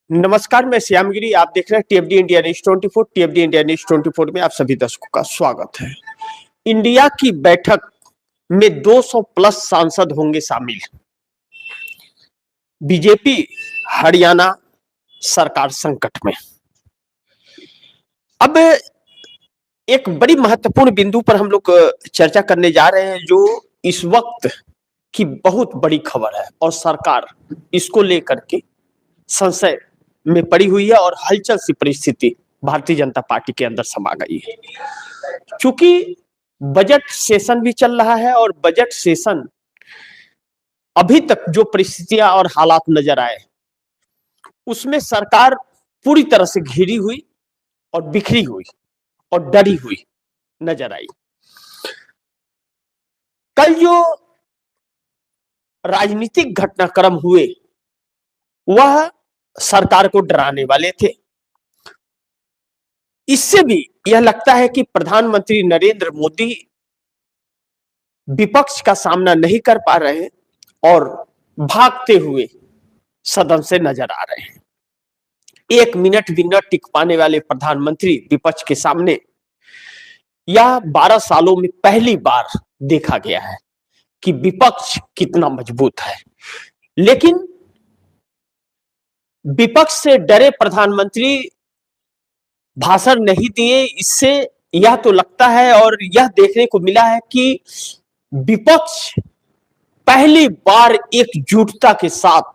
नमस्कार, मैं श्यामगिरी। आप देख रहे हैं टीएफडी इंडिया न्यूज 24। टीएफडी इंडिया न्यूज 24 में आप सभी दर्शकों का स्वागत है। इंडिया की बैठक में 200 प्लस सांसद होंगे शामिल। बीजेपी हरियाणा सरकार संकट में। अब एक बड़ी महत्वपूर्ण बिंदु पर हम लोग चर्चा करने जा रहे हैं, जो इस वक्त की बहुत बड़ी खबर है और सरकार इसको लेकर के संशय में पड़ी हुई है और हलचल सी परिस्थिति भारतीय जनता पार्टी के अंदर समा गई है। चूंकि बजट सेशन भी चल रहा है और बजट सेशन अभी तक जो परिस्थितियां और हालात नजर आए, उसमें सरकार पूरी तरह से घिरी हुई और बिखरी हुई और डरी हुई नजर आई। कल जो राजनीतिक घटनाक्रम हुए वह सरकार को डराने वाले थे। इससे भी यह लगता है कि प्रधानमंत्री नरेंद्र मोदी विपक्ष का सामना नहीं कर पा रहे और भागते हुए सदन से नजर आ रहे हैं। 1 मिनट भी न टिक पाने वाले प्रधानमंत्री विपक्ष के सामने यह 12 सालों में पहली बार देखा गया है कि विपक्ष कितना मजबूत है। लेकिन विपक्ष से डरे प्रधानमंत्री भाषण नहीं दिए। इससे यह तो लगता है और यह देखने को मिला है कि विपक्ष पहली बार एकजुटता के साथ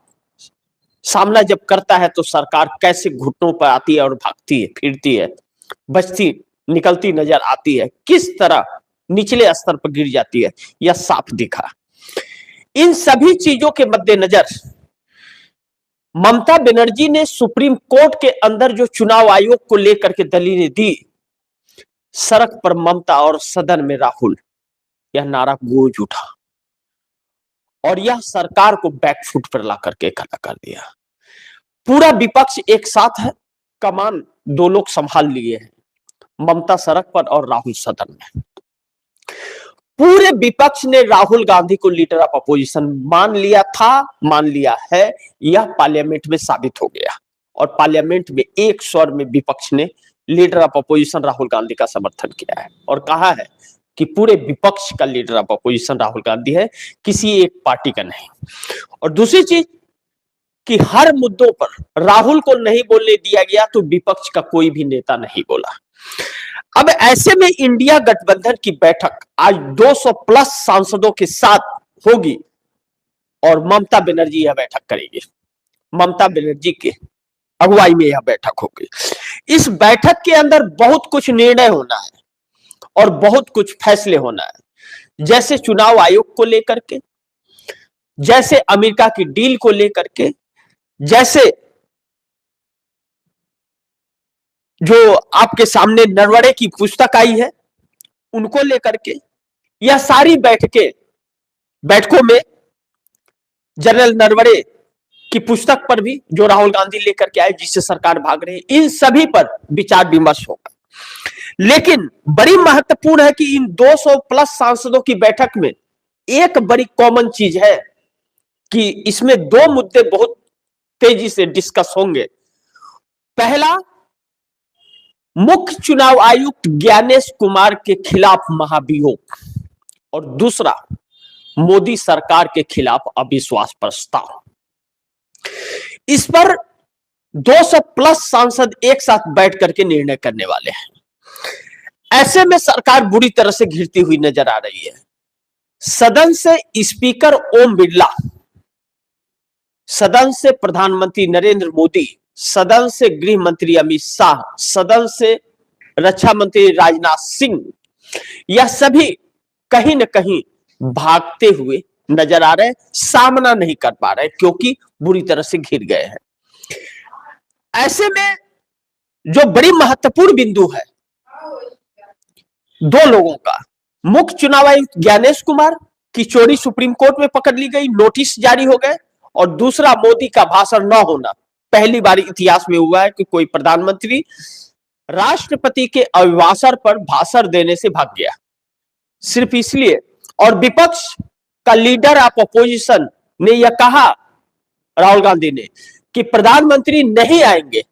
सामना जब करता है तो सरकार कैसे घुटनों पर आती है और भागती है, फिरती है, बचती निकलती नजर आती है, किस तरह निचले स्तर पर गिर जाती है, यह साफ दिखा। इन सभी चीजों के मद्देनजर ममता बनर्जी ने सुप्रीम कोर्ट के अंदर जो चुनाव आयोग को लेकर के दलीलें दी, सड़क पर ममता और सदन में राहुल, यह नारा गूंज उठा और यह सरकार को बैकफुट पर ला करके खड़ा कर दिया। पूरा विपक्ष एक साथ है, कमान 2 लोग संभाल लिए हैं, ममता सड़क पर और राहुल सदन में। पूरे विपक्ष ने राहुल गांधी को लीडर ऑफ अपोजिशन मान लिया था, मान लिया है। यह पार्लियामेंट में साबित हो गया और पार्लियामेंट में एक स्वर में विपक्ष ने leader of opposition Rahul Gandhi का समर्थन किया है और कहा है कि पूरे विपक्ष का leader of opposition Rahul Gandhi है, किसी एक पार्टी का नहीं। और दूसरी चीज कि हर मुद्दों पर राहुल को नहीं बोलने दिया गया तो विपक्ष का कोई भी नेता नहीं बोला। अब ऐसे में इंडिया गठबंधन की बैठक आज 200 प्लस सांसदों के साथ होगी और ममता बनर्जी यह बैठक करेगी। ममता बनर्जी के अगुवाई में यह बैठक होगी। इस बैठक के अंदर बहुत कुछ निर्णय होना है और बहुत कुछ फैसले होना है, जैसे चुनाव आयोग को लेकर के, जैसे अमेरिका की डील को लेकर के, जैसे जो आपके सामने नरवणे की पुस्तक आई है उनको लेकर के। यह सारी बैठकों में जनरल नरवणे की पुस्तक पर भी जो राहुल गांधी लेकर के आए, जिससे सरकार भाग रही है, इन सभी पर विचार विमर्श होगा। लेकिन बड़ी महत्वपूर्ण है कि इन 200 प्लस सांसदों की बैठक में एक बड़ी कॉमन चीज है कि इसमें 2 मुद्दे बहुत तेजी से डिस्कस होंगे। पहला, मुख्य चुनाव आयुक्त ज्ञानेश कुमार के खिलाफ महाभियोग और दूसरा, मोदी सरकार के खिलाफ अविश्वास प्रस्ताव। इस पर 200 प्लस सांसद एक साथ बैठ करके निर्णय करने वाले हैं। ऐसे में सरकार बुरी तरह से घिरती हुई नजर आ रही है। सदन से स्पीकर ओम बिरला, सदन से प्रधानमंत्री नरेंद्र मोदी, सदन से गृह मंत्री अमित शाह, सदन से रक्षा मंत्री राजनाथ सिंह, यह सभी कहीं न कहीं भागते हुए नजर आ रहे हैं, सामना नहीं कर पा रहे क्योंकि बुरी तरह से घिर गए हैं। ऐसे में जो बड़ी महत्वपूर्ण बिंदु है 2 लोगों का, मुख्य चुनाव आयुक्त ज्ञानेश कुमार की चोरी सुप्रीम कोर्ट में पकड़ ली गई, नोटिस जारी हो गए, और दूसरा, मोदी का भाषण न होना। पहली बार इतिहास में हुआ है कि कोई प्रधानमंत्री राष्ट्रपति के अभिभाषण पर भाषण देने से भाग गया, सिर्फ इसलिए। और विपक्ष का लीडर ऑफ अपोजिशन ने यह कहा, राहुल गांधी ने, कि प्रधानमंत्री नहीं आएंगे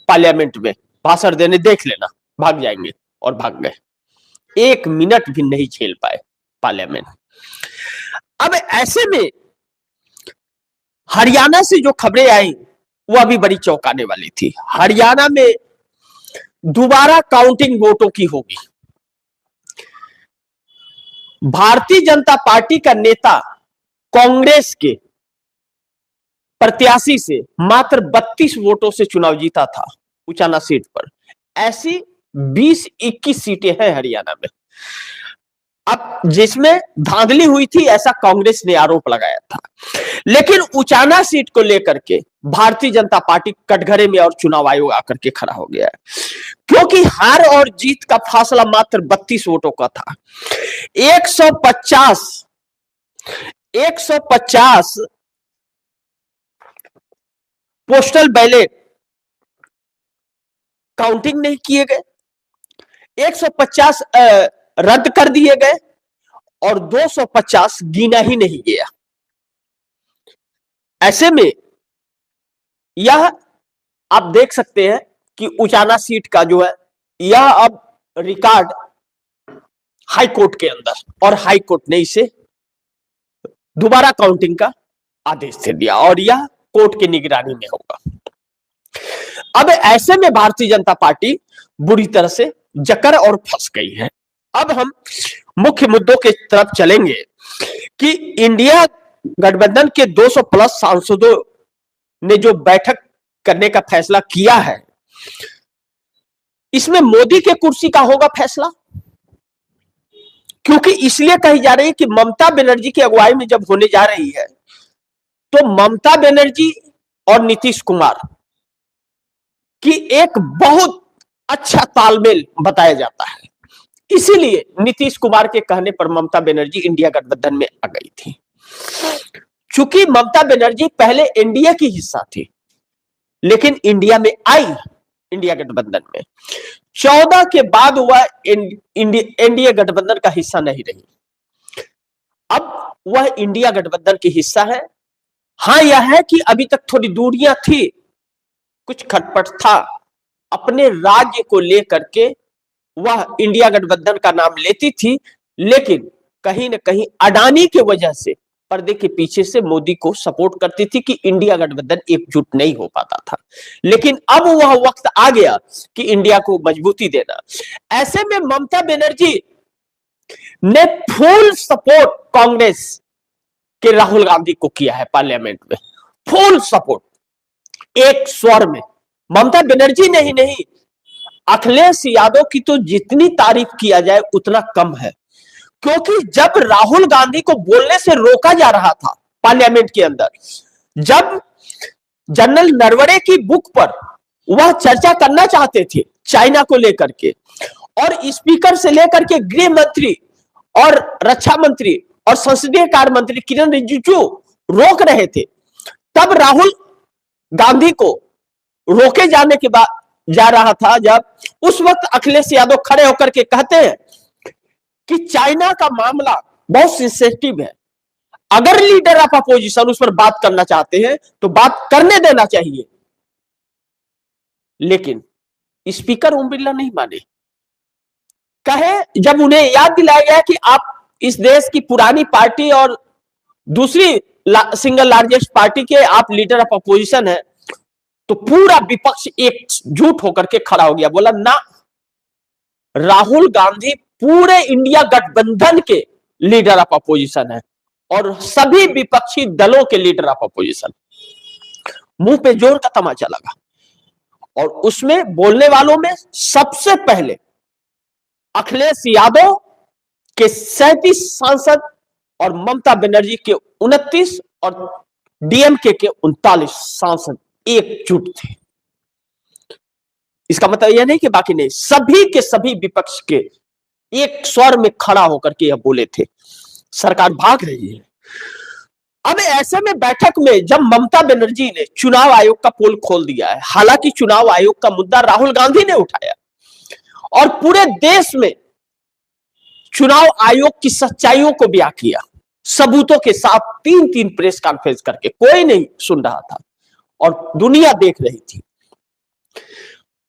पार्लियामेंट में भाषण देने, देख लेना भाग जाएंगे, और भाग गए। 1 मिनट भी नहीं झेल पाए पार्लियामेंट। अब ऐसे में हरियाणा से जो खबरें आई वह भी बड़ी चौंकाने वाली थी। हरियाणा में दोबारा काउंटिंग वोटों की होगी। भारतीय जनता पार्टी का नेता कांग्रेस के प्रत्याशी से मात्र 32 वोटों से चुनाव जीता था उचाना सीट पर। ऐसी 20-21 सीटें हैं हरियाणा में, अब जिसमें धांधली हुई थी ऐसा कांग्रेस ने आरोप लगाया था। लेकिन उचाना सीट को लेकर के भारतीय जनता पार्टी कटघरे में और चुनाव आयोग आकर के खड़ा हो गया है, क्योंकि हार और जीत का फासला मात्र 32 वोटों का था। 150 पोस्टल बैलेट काउंटिंग नहीं किए गए, 150 रद्द कर दिए गए और 250 गिना ही नहीं गया। ऐसे में यह आप देख सकते हैं कि उचाना सीट का जो है यह अब रिकॉर्ड हाई कोर्ट के अंदर, और हाई कोर्ट ने इसे दोबारा काउंटिंग का आदेश दे दिया और यह कोर्ट की निगरानी में होगा। अब ऐसे में भारतीय जनता पार्टी बुरी तरह से जकड़ और फंस गई है। अब हम मुख्य मुद्दों की तरफ चलेंगे कि इंडिया गठबंधन के 200 प्लस सांसदों ने जो बैठक करने का फैसला किया है, इसमें मोदी के कुर्सी का होगा फैसला, क्योंकि इसलिए कही जा रही है कि ममता बनर्जी की अगुवाई में जब होने जा रही है तो ममता बनर्जी और नीतीश कुमार की एक बहुत अच्छा तालमेल बताया जाता है। इसीलिए नीतीश कुमार के कहने पर ममता बनर्जी इंडिया गठबंधन में आ गई थी। चूंकि ममता बनर्जी पहले एनडीए की हिस्सा थी, लेकिन इंडिया में आई इंडिया गठबंधन में 14 के बाद वह एनडीए गठबंधन का हिस्सा नहीं रही। अब वह इंडिया गठबंधन की हिस्सा है। हाँ, यह है कि अभी तक थोड़ी दूरियां थी, कुछ खटपट था, अपने राज्य को लेकर के वह इंडिया गठबंधन का नाम लेती थी, लेकिन कहीं ना कहीं अडानी की वजह से पर्दे के पीछे से मोदी को सपोर्ट करती थी कि इंडिया गठबंधन एकजुट नहीं हो पाता था। लेकिन अब वह वक्त आ गया कि इंडिया को मजबूती देना। ऐसे में ममता बनर्जी ने फुल सपोर्ट कांग्रेस के राहुल गांधी को किया है पार्लियामेंट में, फुल सपोर्ट, एक स्वर में। ममता बनर्जी ने ही नहीं, अखिलेश यादव की तो जितनी तारीफ किया जाए उतना कम है, क्योंकि जब राहुल गांधी को बोलने से रोका जा रहा था पार्लियामेंट के अंदर, जब जनरल नरवणे की बुक पर वह चर्चा करना चाहते थे चाइना को लेकर के, और स्पीकर से लेकर के गृह मंत्री और रक्षा मंत्री और संसदीय कार्य मंत्री किरण रिजिजू रोक रहे थे, तब राहुल गांधी को रोके जाने के बाद जा रहा था, जब उस वक्त अखिलेश यादव खड़े होकर के कहते हैं कि चाइना का मामला बहुत सेंसिटिव है, अगर लीडर ऑफ अपोजिशन उस पर बात करना चाहते हैं तो बात करने देना चाहिए। लेकिन स्पीकर ओम बिरला नहीं माने, कहे, जब उन्हें याद दिलाया गया कि आप इस देश की पुरानी पार्टी और दूसरी सिंगल लार्जेस्ट पार्टी के आप लीडर ऑफ अपोजिशन है, तो पूरा विपक्ष एकजुट होकर के खड़ा हो गया, बोला ना, राहुल गांधी पूरे इंडिया गठबंधन के लीडर ऑफ अपोजिशन है और सभी विपक्षी दलों के लीडर ऑफ अपोजिशन। मुंह पे जोर का तमाचा लगा, और उसमें बोलने वालों में सबसे पहले अखिलेश यादव के 37 सांसद और ममता बनर्जी के 29 और डीएमके के 39 सांसद एकजुट थे। इसका मतलब यह नहीं कि बाकी नहीं, सभी के सभी विपक्ष के एक स्वर में खड़ा होकर के यह बोले थे सरकार भाग रही है। अब ऐसे में बैठक में जब ममता बनर्जी ने चुनाव आयोग का पोल खोल दिया है, हालांकि चुनाव आयोग का मुद्दा राहुल गांधी ने उठाया और पूरे देश में चुनाव आयोग की सच्चाइयों को बयां किया, सबूतों के साथ 3-3 प्रेस कॉन्फ्रेंस करके, कोई नहीं सुन रहा था, और दुनिया देख रही थी।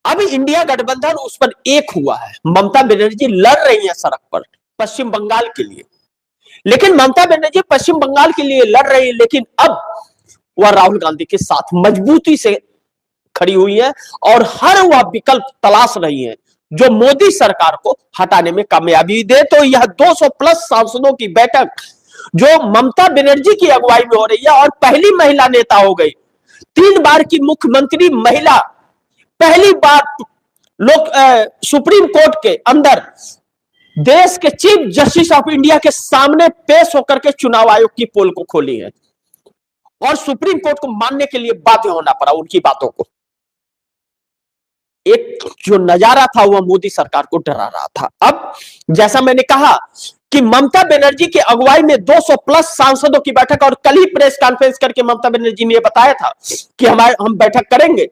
अब इंडिया गठबंधन उस पर एक हुआ है। ममता बनर्जी लड़ रही है सड़क पर पश्चिम बंगाल के लिए, लेकिन ममता बनर्जी पश्चिम बंगाल के लिए लड़ रही है, लेकिन अब वह राहुल गांधी के साथ मजबूती से खड़ी हुई है और हर वह विकल्प तलाश रही है जो मोदी सरकार को हटाने में कामयाबी दे। तो यह 200 प्लस सांसदों की बैठक जो ममता बनर्जी की अगुवाई में हो रही है और पहली महिला नेता हो गई, 3 बार की मुख्यमंत्री महिला, पहली बार लोग सुप्रीम कोर्ट के अंदर देश के चीफ जस्टिस ऑफ इंडिया के सामने पेश होकर के चुनाव आयोग की पोल को खोली है और सुप्रीम कोर्ट को मानने के लिए बाध्य होना पड़ा उनकी बातों को। एक जो नजारा था वह मोदी सरकार को डरा रहा था। अब जैसा मैंने कहा कि ममता बनर्जी की अगुवाई में 200 प्लस सांसदों की बैठक, और कल ही प्रेस कॉन्फ्रेंस करके ममता बनर्जी ने यह बताया था कि हम बैठक करेंगे।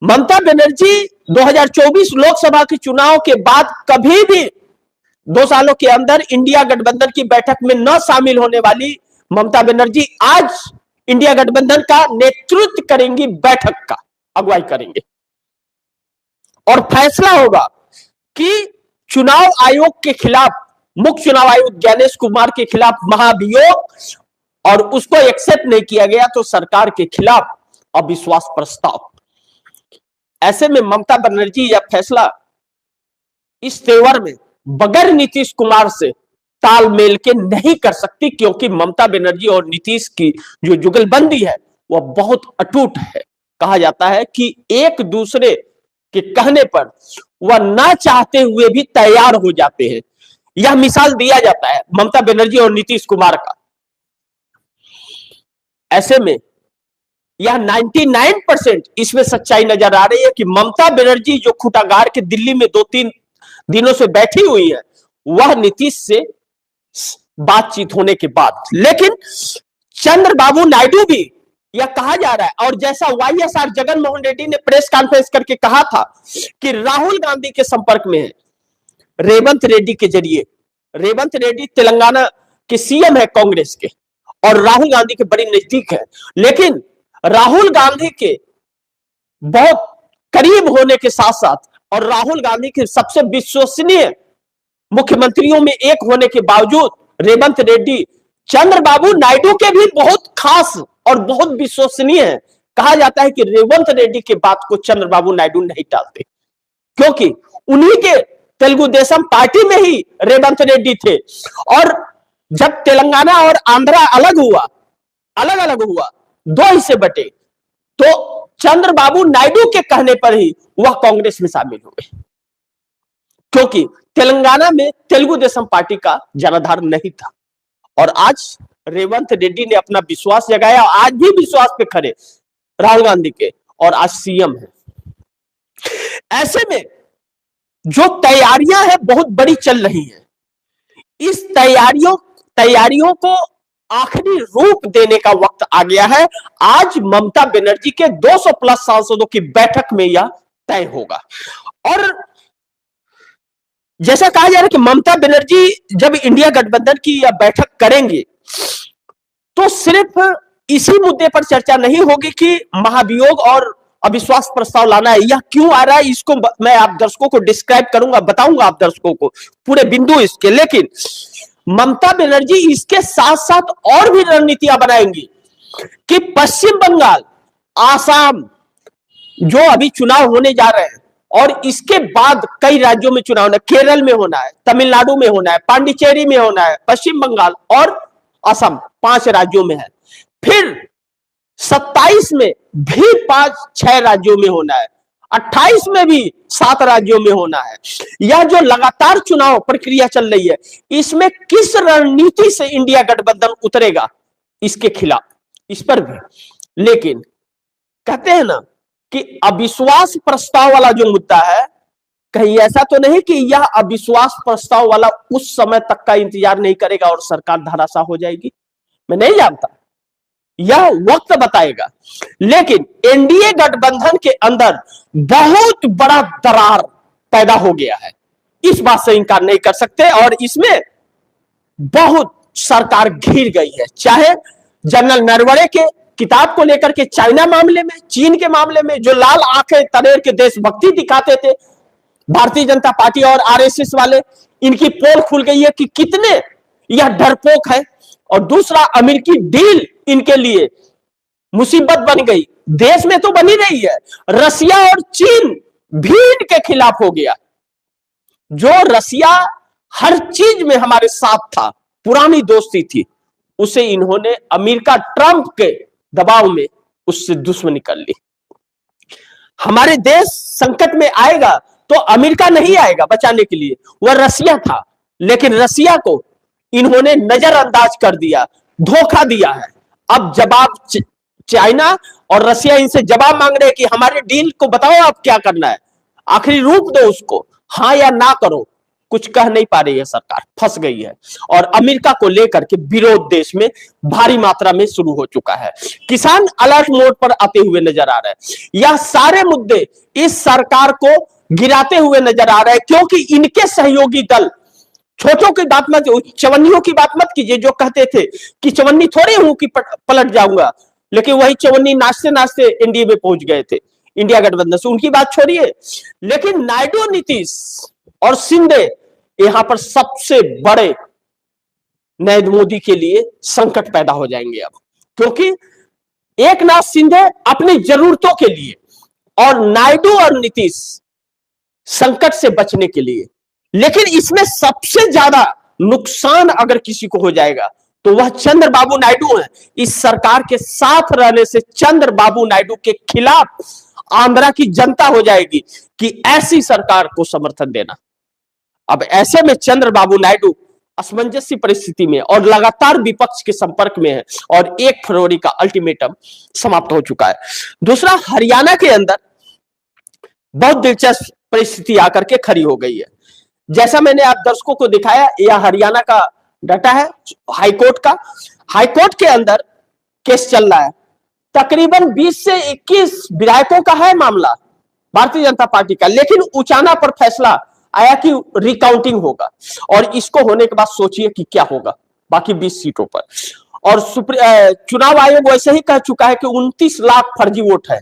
ममता बनर्जी 2024 लोकसभा के चुनाव के बाद कभी भी 2 सालों के अंदर इंडिया गठबंधन की बैठक में न शामिल होने वाली ममता बनर्जी आज इंडिया गठबंधन का नेतृत्व करेंगी, बैठक का अगुवाई करेंगे और फैसला होगा कि चुनाव आयोग के खिलाफ, मुख्य चुनाव आयुक्त ज्ञानेश कुमार के खिलाफ महाभियोग और उसको एक्सेप्ट नहीं किया गया तो सरकार के खिलाफ अविश्वास प्रस्ताव। ऐसे में ममता बनर्जी यह फैसला इस तेवर में बगैर नीतीश कुमार से तालमेल के नहीं कर सकती, क्योंकि ममता बनर्जी और नीतीश की जो जुगलबंदी है वह बहुत अटूट है। कहा जाता है कि एक दूसरे के कहने पर वह ना चाहते हुए भी तैयार हो जाते हैं। यह मिसाल दिया जाता है ममता बनर्जी और नीतीश कुमार का। ऐसे में यह 99% इसमें सच्चाई नजर आ रही है कि ममता बनर्जी जो खूंटागार के दिल्ली में 2-3 दिनों से बैठी हुई है वह नीतीश से बातचीत होने के बाद, लेकिन चंद्रबाबू नायडू भी यह कहा जा रहा है और जैसा वाईएसआर जगनमोहन रेड्डी ने प्रेस कॉन्फ्रेंस करके कहा था कि राहुल गांधी के संपर्क में है रेवंत रेड्डी के जरिए। रेवंत रेड्डी तेलंगाना के सीएम है कांग्रेस के और राहुल गांधी के बड़ी नजदीक है, लेकिन राहुल गांधी के बहुत करीब होने के साथ साथ और राहुल गांधी के सबसे विश्वसनीय मुख्यमंत्रियों में एक होने के बावजूद रेवंत रेड्डी चंद्रबाबू नायडू के भी बहुत खास और बहुत विश्वसनीय है। कहा जाता है कि रेवंत रेड्डी के बात को चंद्रबाबू नायडू नहीं टालते, क्योंकि उन्हीं के तेलुगु देशम पार्टी में ही रेवंत रेड्डी थे और जब तेलंगाना और आंध्रा अलग अलग हुआ, 2 हिस्से बटे, तो चंद्रबाबू नायडू के कहने पर ही वह कांग्रेस में शामिल हुए, क्योंकि तेलंगाना में तेलुगु देशम पार्टी का जनाधार नहीं था। और आज रेवंत रेड्डी ने अपना विश्वास जगाया, आज भी विश्वास पे खड़े राहुल गांधी के, और आज सीएम है। ऐसे में जो तैयारियां हैं बहुत बड़ी चल रही हैं। इस तैयारियों को आखिरी रूप देने का वक्त आ गया है। आज ममता बनर्जी के 200 प्लस सांसदों की बैठक में यह तय होगा। और जैसा कहा जा रहा है कि ममता बनर्जी जब इंडिया गठबंधन की यह बैठक करेंगे तो सिर्फ इसी मुद्दे पर चर्चा नहीं होगी कि महाभियोग और अविश्वास प्रस्ताव लाना है, यह क्यों आ रहा है, इसको मैं आप दर्शकों को डिस्क्राइब करूंगा, बताऊंगा आप दर्शकों को पूरे बिंदु इसके। लेकिन ममता बनर्जी इसके साथ साथ और भी रणनीतियां बनाएंगी कि पश्चिम बंगाल, आसाम जो अभी चुनाव होने जा रहे हैं और इसके बाद कई राज्यों में चुनाव होना है, केरल में होना है, तमिलनाडु में होना है, पांडिचेरी में होना है, पश्चिम बंगाल और असम 5 राज्यों में है। फिर 27 में भी 5-6 राज्यों में होना है, 28 में भी 7 राज्यों में होना है। यह जो लगातार चुनाव प्रक्रिया चल रही है, इसमें किस रणनीति से इंडिया गठबंधन उतरेगा इसके खिलाफ, इस पर भी। लेकिन कहते हैं ना कि अविश्वास प्रस्ताव वाला जो मुद्दा है, कहीं ऐसा तो नहीं कि यह अविश्वास प्रस्ताव वाला उस समय तक का इंतजार नहीं करेगा और सरकार धराशायी हो जाएगी। मैं नहीं जानता, यह वक्त बताएगा। लेकिन एनडीए गठबंधन के अंदर बहुत बड़ा दरार पैदा हो गया है, इस बात से इनकार नहीं कर सकते। और इसमें बहुत सरकार घिर गई है, चाहे जनरल नरवणे के किताब को लेकर के चाइना मामले में, चीन के मामले में जो लाल आंखें तरेर के देशभक्ति दिखाते थे भारतीय जनता पार्टी और आरएसएस वाले, इनकी पोल खुल गई है कि कितने यह डरपोक है। और दूसरा, अमेरिकी डील इनके लिए मुसीबत बन गई, देश में तो बनी रही है, रसिया और चीन भी इनके खिलाफ हो गया। जो रसिया हर चीज में हमारे साथ था, पुरानी दोस्ती थी, उसे इन्होंने अमेरिका ट्रंप के दबाव में उससे दुश्मनी कर ली। हमारे देश संकट में आएगा तो अमेरिका नहीं आएगा बचाने के लिए, वह रसिया था, लेकिन रसिया को इन्होंने नजरअंदाज कर दिया, धोखा दिया है। अब जवाब चाइना और रसिया इनसे जवाब मांग रहे हैं कि हमारे डील को बताओ आप क्या करना है, आखिरी रूप दो उसको, हां या ना करो। कुछ कह नहीं पा रही है सरकार, फंस गई है। और अमेरिका को लेकर के विरोध देश में भारी मात्रा में शुरू हो चुका है। किसान अलर्ट मोड पर आते हुए नजर आ रहे हैं। यह सारे मुद्दे इस सरकार को गिराते हुए नजर आ रहे हैं, क्योंकि इनके सहयोगी दल, छोटों की बात मत, चवन्नियों की बात मत कीजिए, जो कहते थे कि चवन्नी थोड़ी हूं कि पलट जाऊंगा, लेकिन वही चवन्नी नाचते नाचते एनडीए में पहुंच गए थे, इंडिया गठबंधन से। उनकी बात छोड़िए, लेकिन नायडू, नीतीश और शिंदे यहां पर सबसे बड़े नरेंद्र मोदी के लिए संकट पैदा हो जाएंगे अब, क्योंकि एक नाथ शिंदे अपनी जरूरतों के लिए और नायडू और नीतीश संकट से बचने के लिए। लेकिन इसमें सबसे ज्यादा नुकसान अगर किसी को हो जाएगा तो वह चंद्रबाबू नायडू है। इस सरकार के साथ रहने से चंद्रबाबू नायडू के खिलाफ आंध्रा की जनता हो जाएगी कि ऐसी सरकार को समर्थन देना। अब ऐसे में चंद्रबाबू नायडू असमंजस परिस्थिति में और लगातार विपक्ष के संपर्क में है, और 1 फरवरी का अल्टीमेटम समाप्त हो चुका है। दूसरा, हरियाणा के अंदर बहुत दिलचस्प परिस्थिति आकर के खड़ी हो गई है। जैसा मैंने आप दर्शकों को दिखाया, यह हरियाणा का डाटा है हाईकोर्ट का। हाईकोर्ट के अंदर केस चल रहा है, तकरीबन 20 से 21 विधायकों का है मामला भारतीय जनता पार्टी का, लेकिन उचाना पर फैसला आया कि रिकाउंटिंग होगा, और इसको होने के बाद सोचिए कि क्या होगा बाकी 20 सीटों पर। और चुनाव आयोग वैसे ही कह चुका है कि 29 लाख फर्जी वोट है,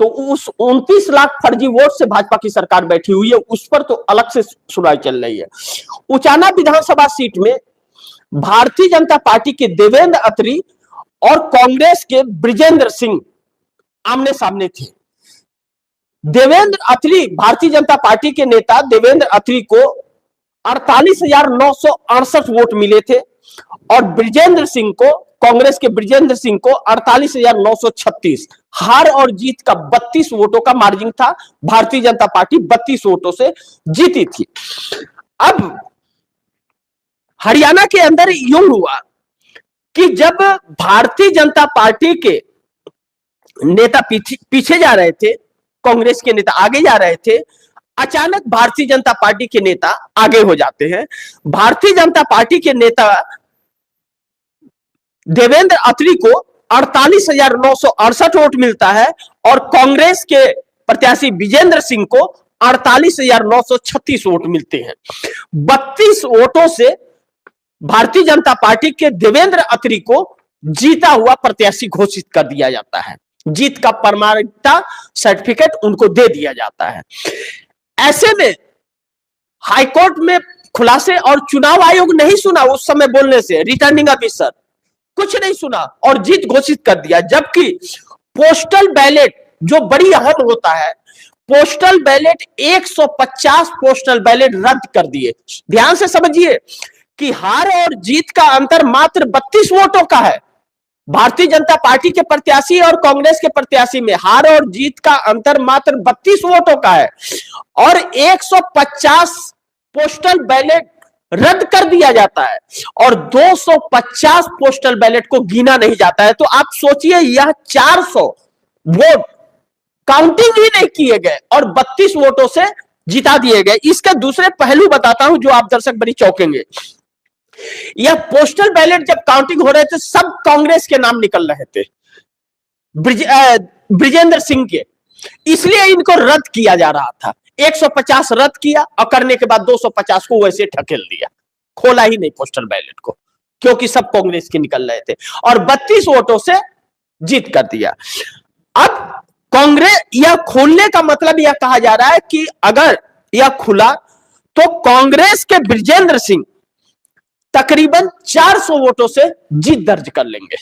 तो उस 29 लाख फर्जी वोट से भाजपा की सरकार बैठी हुई है, उस पर तो अलग से सुनवाई चल रही है। उचाना विधानसभा सीट में भारतीय जनता पार्टी के देवेंद्र अत्री और कांग्रेस के बृजेंद्र सिंह आमने सामने थे। देवेंद्र अत्री, भारतीय जनता पार्टी के नेता देवेंद्र अत्री को 48,968 वोट मिले थे, और बृजेंद्र सिंह को, कांग्रेस के बृजेंद्र सिंह को 48,936। हार और जीत का 32 वोटों का मार्जिन था, भारतीय जनता पार्टी 32 वोटों से जीती थी। अब हरियाणा के अंदर यूं हुआ कि जब भारतीय जनता पार्टी के नेता पीछे जा रहे थे, कांग्रेस के नेता आगे जा रहे थे, अचानक भारतीय जनता पार्टी के नेता आगे हो जाते हैं। भारतीय जनता पार्टी के नेता देवेंद्र अत्री को 48,968 वोट मिलता है, और कांग्रेस के प्रत्याशी विजेंद्र सिंह को 48,936 वोट मिलते हैं। 32 वोटों से भारतीय जनता पार्टी के देवेंद्र अत्री को जीता हुआ प्रत्याशी घोषित कर दिया जाता है, जीत का प्रमाणिकता सर्टिफिकेट उनको दे दिया जाता है। ऐसे में हाईकोर्ट में खुलासे, और चुनाव आयोग नहीं सुना उस समय बोलने से, रिटर्निंग ऑफिसर कुछ नहीं सुना और जीत घोषित कर दिया। जबकि पोस्टल बैलेट जो बड़ी अहम होता है, पोस्टल बैलेट 150 पोस्टल बैलेट रद्द कर दिए। ध्यान से समझिए कि हार और जीत का अंतर मात्र 32 वोटों का है। भारतीय जनता पार्टी के प्रत्याशी और कांग्रेस के प्रत्याशी में हार और जीत का अंतर मात्र 32 वोटों का है, और 150 पोस्टल बैलेट रद्द कर दिया जाता है, और 250 पोस्टल बैलेट को गिना नहीं जाता है। तो आप सोचिए, यह 400 वोट काउंटिंग ही नहीं किए गए और 32 वोटों से जिता दिए गए। इसका दूसरे पहलू बताता हूं जो आप दर्शक बड़ी चौंकेंगे। यह पोस्टल बैलेट जब काउंटिंग हो रहे थे, सब कांग्रेस के नाम निकल रहे थे, बृजेंद्र सिंह के, इसलिए इनको रद्द किया जा रहा था। 150 रद्द किया, और करने के बाद 250 को वैसे ठकेल दिया, खोला ही नहीं पोस्टल बैलेट को, क्योंकि सब कांग्रेस के निकल रहे थे। और 32 वोटों से जीत कर दिया। अब कांग्रेस यह खोलने का मतलब यह कहा जा रहा है कि अगर यह खुला तो कांग्रेस के बृजेंद्र सिंह तकरीबन 400 वोटों से जीत दर्ज कर लेंगे।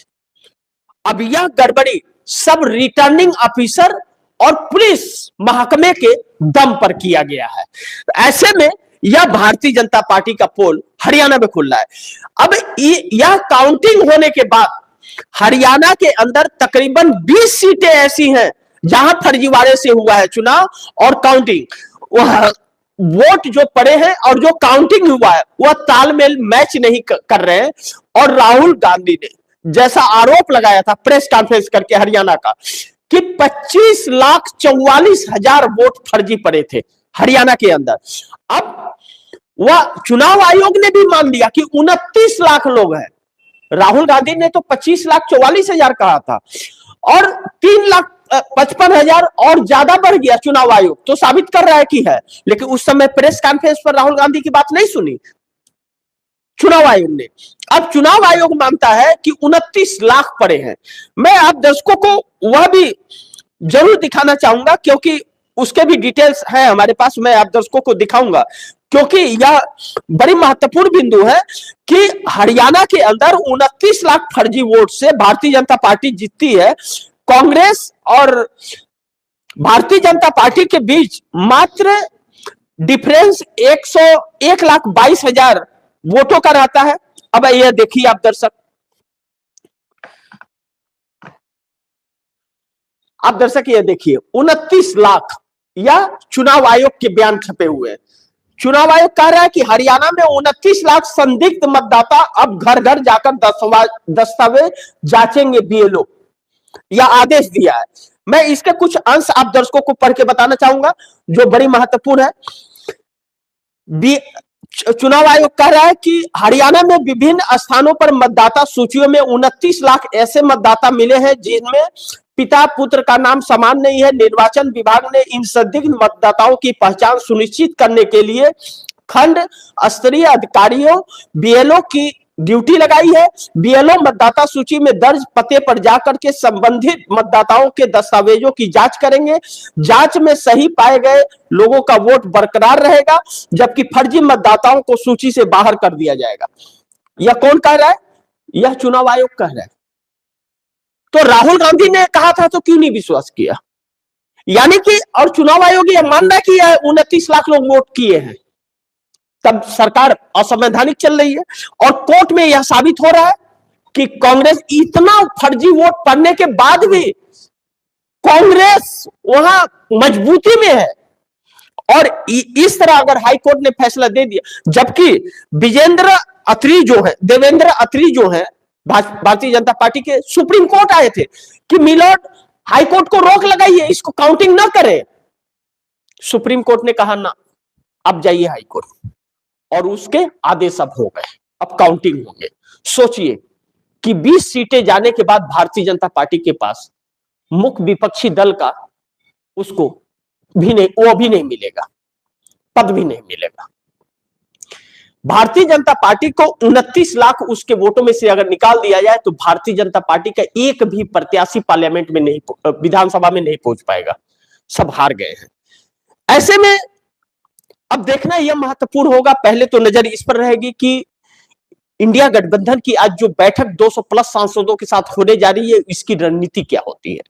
अब यह गड़बड़ी सब रिटर्निंग ऑफिसर और पुलिस महकमे के दम पर किया गया है। ऐसे में यह भारतीय जनता पार्टी का पोल हरियाणा में खुल रहा है। अब यह काउंटिंग होने के बाद हरियाणा के अंदर तकरीबन 20 सीटें ऐसी हैं जहां फर्जीवाड़े से हुआ है चुनाव और काउंटिंग, वह वोट जो पड़े हैं और जो काउंटिंग हुआ है वह तालमेल मैच नहीं कर रहे हैं। और राहुल गांधी ने जैसा आरोप लगाया था प्रेस कॉन्फ्रेंस करके हरियाणा का कि 25,44,000 वोट फर्जी पड़े थे हरियाणा के अंदर। अब वह चुनाव आयोग ने भी मान लिया कि 29 लाख लोग हैं। राहुल गांधी ने तो 25,44,000 कहा था और 3,55,000 और ज्यादा बढ़ गया। चुनाव आयोग तो साबित कर रहा है कि है, लेकिन उस समय प्रेस कॉन्फ्रेंस पर राहुल गांधी की बात नहीं सुनी चुनाव आयोग ने। अब चुनाव आयोग मानता है कि 29 लाख पड़े हैं। मैं आप दर्शकों को वह भी जरूर दिखाना चाहूंगा क्योंकि उसके भी डिटेल्स हैं हमारे पास, मैं आप दर्शकों को दिखाऊंगा क्योंकि यह बड़ी महत्वपूर्ण बिंदु है कि हरियाणा के अंदर 29 लाख फर्जी वोट से भारतीय जनता पार्टी जीतती है। कांग्रेस और भारतीय जनता पार्टी के बीच मात्र डिफरेंस 1,22,000 वोटों का रहता है। अब यह देखिए आप दर्शक यह देखिए 29 लाख या चुनाव आयोग के बयान छपे हुए हैं। चुनाव आयोग कह रहा है कि हरियाणा में 29 लाख संदिग्ध मतदाता अब घर घर जाकर दस्तावेज जांचेंगे बीएलओ, यह आदेश दिया है। मैं इसके कुछ अंश आप दर्शकों को पढ़ के बताना चाहूंगा जो बड़ी महत्वपूर्ण है। चुनाव आयोग कह रहा है कि हरियाणा में विभिन्न स्थानों पर मतदाता सूचियों में 29 लाख ऐसे मतदाता मिले हैं जिनमें पिता पुत्र का नाम समान नहीं है। निर्वाचन विभाग ने इन संदिग्ध मतदाताओं की पहचान सुनिश्चित करने के लिए खंड स्तरीय अधिकारियों बीएलओ की ड्यूटी लगाई है। बीएलओ मतदाता सूची में दर्ज पते पर जाकर के संबंधित मतदाताओं के दस्तावेजों की जांच करेंगे। जांच में सही पाए गए लोगों का वोट बरकरार रहेगा जबकि फर्जी मतदाताओं को सूची से बाहर कर दिया जाएगा। यह कौन कह रहा है? यह चुनाव आयोग कह रहा है। तो राहुल गांधी ने कहा था तो क्यों नहीं विश्वास किया? यानी कि और चुनाव आयोग यह मानना कि 29 लाख लोग वोट किए हैं, तब सरकार असंवैधानिक चल रही है। और कोर्ट में यह साबित हो रहा है कि कांग्रेस इतना फर्जी वोट पड़ने के बाद भी कांग्रेस वहां मजबूती में है। और इस तरह अगर हाई कोर्ट ने फैसला दे दिया, जबकि देवेंद्र अत्री जो है भारतीय जनता पार्टी के, सुप्रीम कोर्ट आए थे कि मिलोड हाई कोर्ट को रोक लगाइए, इसको काउंटिंग ना करे। सुप्रीम कोर्ट ने कहा ना, अब जाइए हाई कोर्ट, और उसके आदेश अब हो गए, अब काउंटिंग होंगे। सोचिए कि 20 सीटें जाने के बाद भारतीय जनता पार्टी के पास मुख्य विपक्षी दल का उसको भी नहीं, वो भी नहीं मिलेगा, पद भी नहीं मिलेगा। भारतीय जनता पार्टी को 29 लाख उसके वोटों में से अगर निकाल दिया जाए तो भारतीय जनता पार्टी का एक भी प्रत्याशी पार्लियामेंट में नहीं, विधानसभा में नहीं पहुंच पाएगा, सब हार गए हैं। ऐसे में अब देखना यह महत्वपूर्ण होगा, पहले तो नजर इस पर रहेगी कि इंडिया गठबंधन की आज जो बैठक 200 प्लस सांसदों के साथ होने जा रही है, इसकी रणनीति क्या होती है।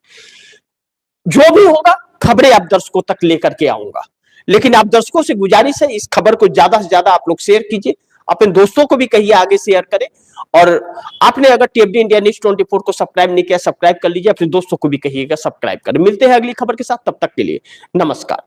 जो भी होगा खबरें आप दर्शकों तक लेकर के आऊंगा, लेकिन आप दर्शकों से गुजारिश है इस खबर को ज्यादा से ज्यादा आप लोग शेयर कीजिए, अपने दोस्तों को भी कहिए आगे शेयर करें। और आपने अगर टीएफडी इंडिया न्यूज़ 24 को सब्सक्राइब नहीं किया, सब्सक्राइब कर लीजिए, अपने दोस्तों को भी कहिएगा सब्सक्राइब करें। मिलते हैं अगली खबर के साथ, तब तक के लिए नमस्कार।